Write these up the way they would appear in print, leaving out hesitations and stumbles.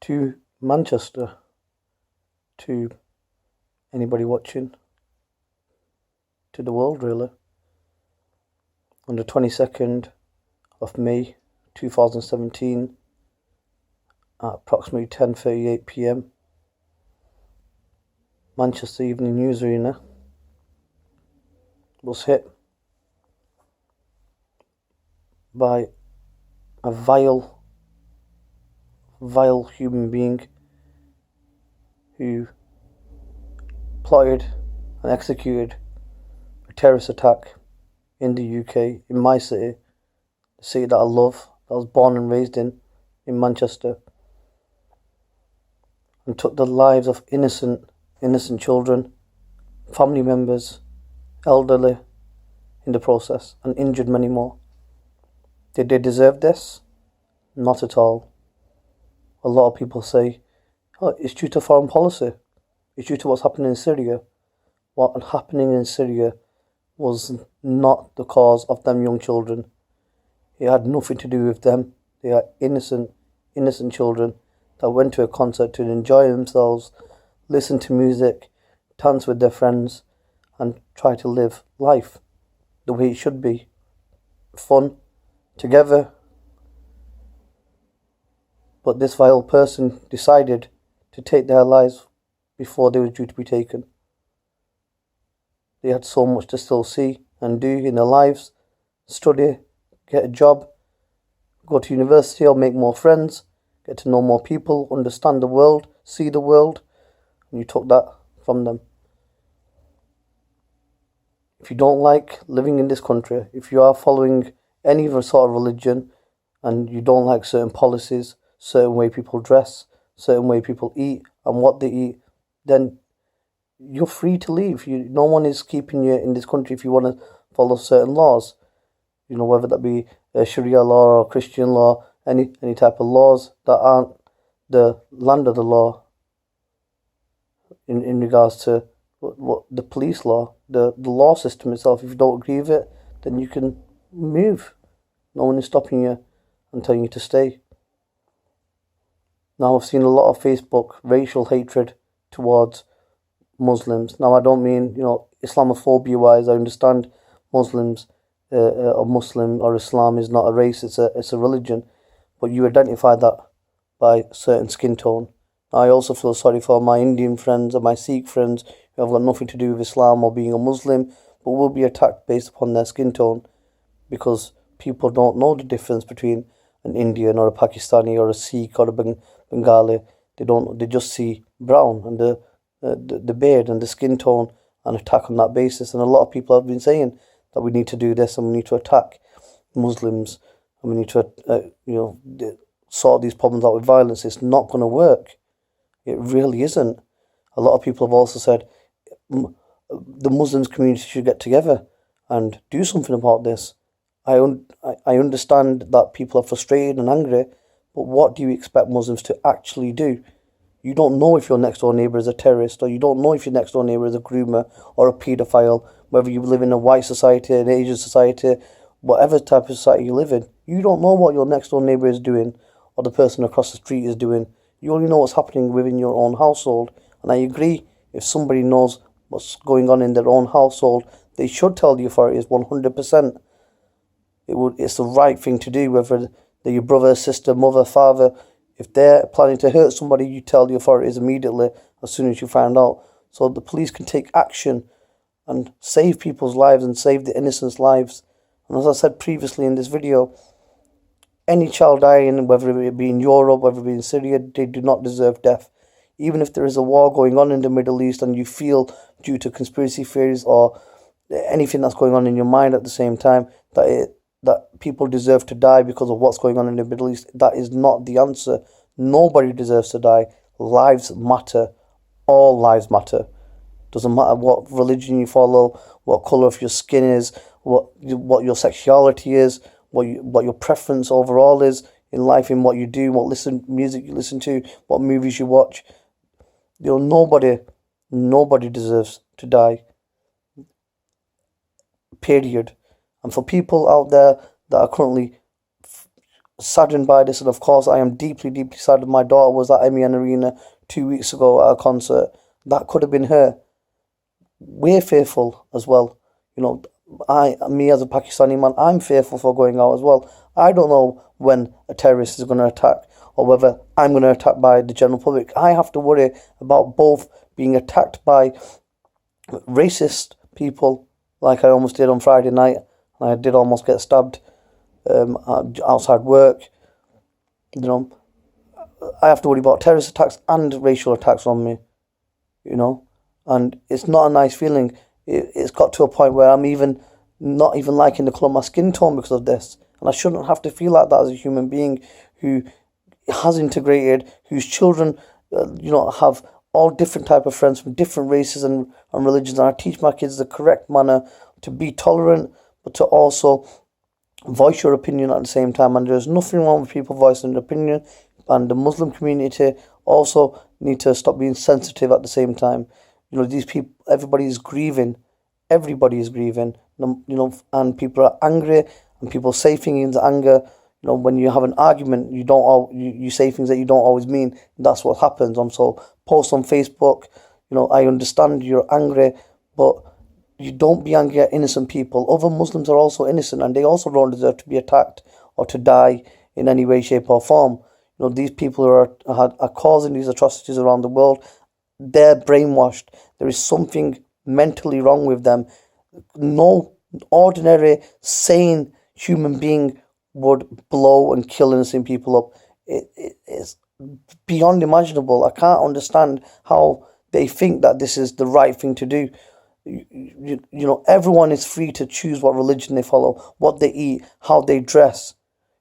to Manchester, to anybody watching, to the world really. On the 22nd of May 2017 at approximately 10:38 p.m, Manchester Evening News Arena was hit by a vile human being who plotted and executed a terrorist attack in the UK, in my city, the city that I love, that I was born and raised in Manchester, and took the lives of innocent children, family members, elderly in the process, and injured many more. Did they deserve this? Not at all. A lot of people say, oh, it's due to foreign policy. It's due to what's happening in Syria. What happening in Syria was not the cause of them young children. It had nothing to do with them. They are innocent children that went to a concert to enjoy themselves, listen to music, dance with their friends, and try to live life the way it should be. Fun, together. But this vile person decided to take their lives before they were due to be taken. They had so much to still see and do in their lives: study, get a job, go to university or make more friends, get to know more people, understand the world, see the world, and you took that from them. If you don't like living in this country, if you are following any other sort of religion and you don't like certain policies, certain way people dress, certain way people eat and what they eat, then you're free to leave. No one is keeping you in this country if you want to follow certain laws. Whether that be Sharia law or Christian law, any type of laws that aren't the land of the law. In regards to what the police law, the law system itself, if you don't agree with it, then you can move. No one is stopping you and telling you to stay. Now, I've seen a lot of Facebook racial hatred towards Muslims. Now, I don't mean, Islamophobia wise. I understand Muslims, or Muslim or Islam is not a race, it's a religion. But you identify that by certain skin tone. I also feel sorry for my Indian friends and my Sikh friends who have got nothing to do with Islam or being a Muslim, but will be attacked based upon their skin tone, because people don't know the difference between an Indian or a Pakistani or a Sikh or a Bengali. They just see brown and the beard and the skin tone and attack on that basis. And a lot of people have been saying that we need to do this and we need to attack Muslims and we need to sort these problems out with violence. It's not going to work. It really isn't. A lot of people have also said the Muslims community should get together and do something about this. I understand that people are frustrated and angry, but what do you expect Muslims to actually do? You don't know if your next door neighbour is a terrorist, or you don't know if your next door neighbour is a groomer or a paedophile, whether you live in a white society, an Asian society, whatever type of society you live in. You don't know what your next door neighbour is doing or the person across the street is doing. You only know what's happening within your own household. And I agree, if somebody knows what's going on in their own household, they should tell the authorities 100%. It's the right thing to do, whether they're your brother, sister, mother, father. If they're planning to hurt somebody, you tell the authorities immediately as soon as you find out, so the police can take action and save people's lives and save the innocents' lives. And as I said previously in this video, any child dying, whether it be in Europe, whether it be in Syria, they do not deserve death. Even if there is a war going on in the Middle East and you feel, due to conspiracy theories or anything that's going on in your mind at the same time, that people deserve to die because of what's going on in the Middle East, that is not the answer. Nobody deserves to die. Lives matter. All lives matter. Doesn't matter what religion you follow, what colour of your skin is, what your sexuality is, what your preference overall is in life, in what you do, what music you listen to, what movies you watch. Nobody deserves to die. Period. And for people out there that are currently saddened by this, and of course I am deeply, deeply saddened. My daughter was at m.e.n Arena 2 weeks ago at a concert. That could have been her. We're fearful as well. You know, me as a Pakistani man, I'm fearful for going out as well. I don't know when a terrorist is going to attack or whether I'm going to attack by the general public. I have to worry about both being attacked by racist people, like I almost did on Friday night. I did almost get stabbed outside work. You know, I have to worry about terrorist attacks and racial attacks on me. You know, and it's not a nice feeling. It's got to a point where I'm even not even liking the colour of my skin tone because of this, and I shouldn't have to feel like that as a human being who has integrated, whose children, have all different type of friends from different races and religions, and I teach my kids the correct manner to be tolerant, but to also voice your opinion at the same time. And there's nothing wrong with people voicing their opinion, and the Muslim community also need to stop being sensitive at the same time. These people, everybody is grieving. Everybody is grieving. And people are angry, and people say things in anger. When you have an argument, you say things that you don't always mean. That's what happens. So post on Facebook. I understand you're angry, but you don't be angry at innocent people. Other Muslims are also innocent, and they also don't deserve to be attacked or to die in any way, shape, or form. These people who are causing these atrocities around the world, they're brainwashed. There is something mentally wrong with them. No ordinary, sane human being would blow and kill innocent people up. It's beyond imaginable. I can't understand how they think that this is the right thing to do. Everyone is free to choose what religion they follow, what they eat, how they dress.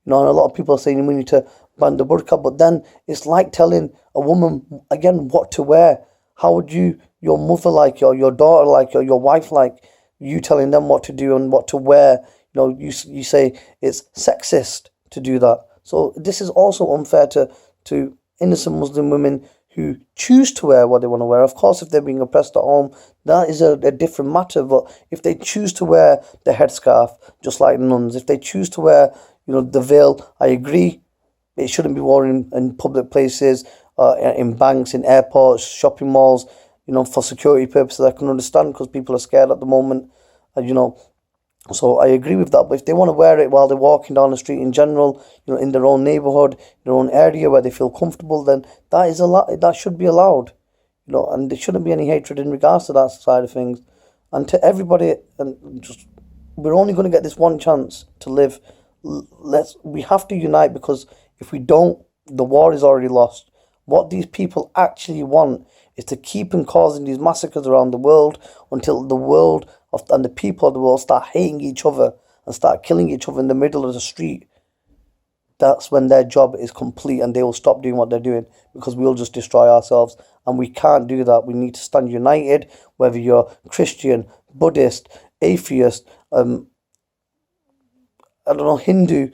And a lot of people are saying we need to ban the burqa, but then it's like telling a woman again what to wear. How would your mother like you, or your daughter like you, or your wife like you telling them what to do and what to wear? You say it's sexist to do that. So this is also unfair to innocent Muslim women who choose to wear what they want to wear. Of course, if they're being oppressed at home, that is a different matter. But if they choose to wear the headscarf, just like nuns, if they choose to wear, the veil, I agree. It shouldn't be worn in public places, in banks, in airports, shopping malls, for security purposes. I can understand because people are scared at the moment, So I agree with that. But if they want to wear it while they're walking down the street in general, in their own neighbourhood, their own area where they feel comfortable, then that should be allowed, and there shouldn't be any hatred in regards to that side of things. And to everybody, we're only going to get this one chance to live. We have to unite, because if we don't, the war is already lost. What these people actually want is to keep on causing these massacres around the world until the world and the people of the world start hating each other and start killing each other in the middle of the street. That's when their job is complete, and they will stop doing what they're doing, because we'll just destroy ourselves. And we can't do that. We need to stand united, whether you're Christian, Buddhist, atheist, Hindu,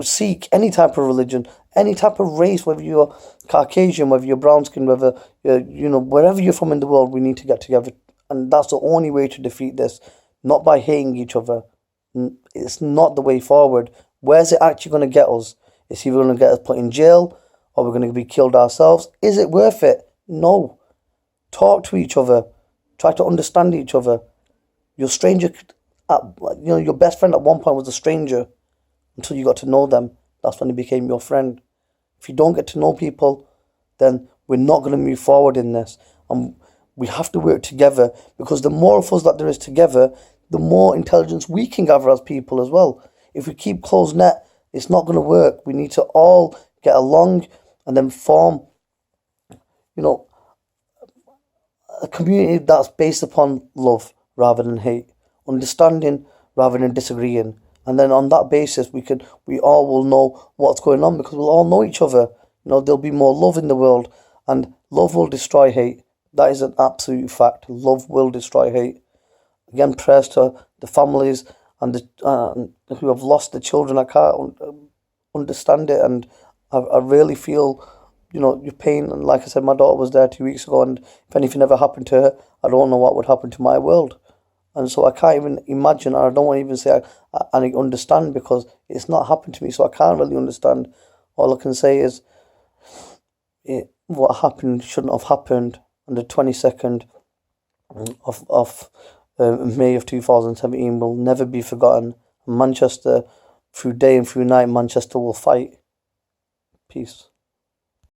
Sikh, any type of religion, any type of race, whether you're Caucasian, whether you're brown skinned, whether wherever you're from in the world, we need to get together. And that's the only way to defeat this, not by hating each other. It's not the way forward. Where's it actually going to get us? It's either going to get us put in jail, or we're going to be killed ourselves. Is it worth it? No. Talk to each other. Try to understand each other. Your stranger, your best friend at one point was a stranger until you got to know them. That's when he became your friend. If you don't get to know people, then we're not going to move forward in this. And we have to work together, because the more of us that there is together, the more intelligence we can gather as people as well. If we keep closed net, it's not going to work. We need to all get along and then form, a community that's based upon love rather than hate, understanding rather than disagreeing. And then on that basis, we all will know what's going on, because we'll all know each other. There'll be more love in the world, and love will destroy hate. That is an absolute fact. Love will destroy hate. Again, prayers to the families and who have lost the children. I can't understand it, and I really feel, your pain. And like I said, my daughter was there 2 weeks ago, and if anything ever happened to her, I don't know what would happen to my world. And so I can't even imagine, or I don't want to even say I understand, because it's not happened to me, so I can't really understand. All I can say is what happened shouldn't have happened on the 22nd of May of 2017 will never be forgotten. Manchester, through day and through night, Manchester will fight. Peace.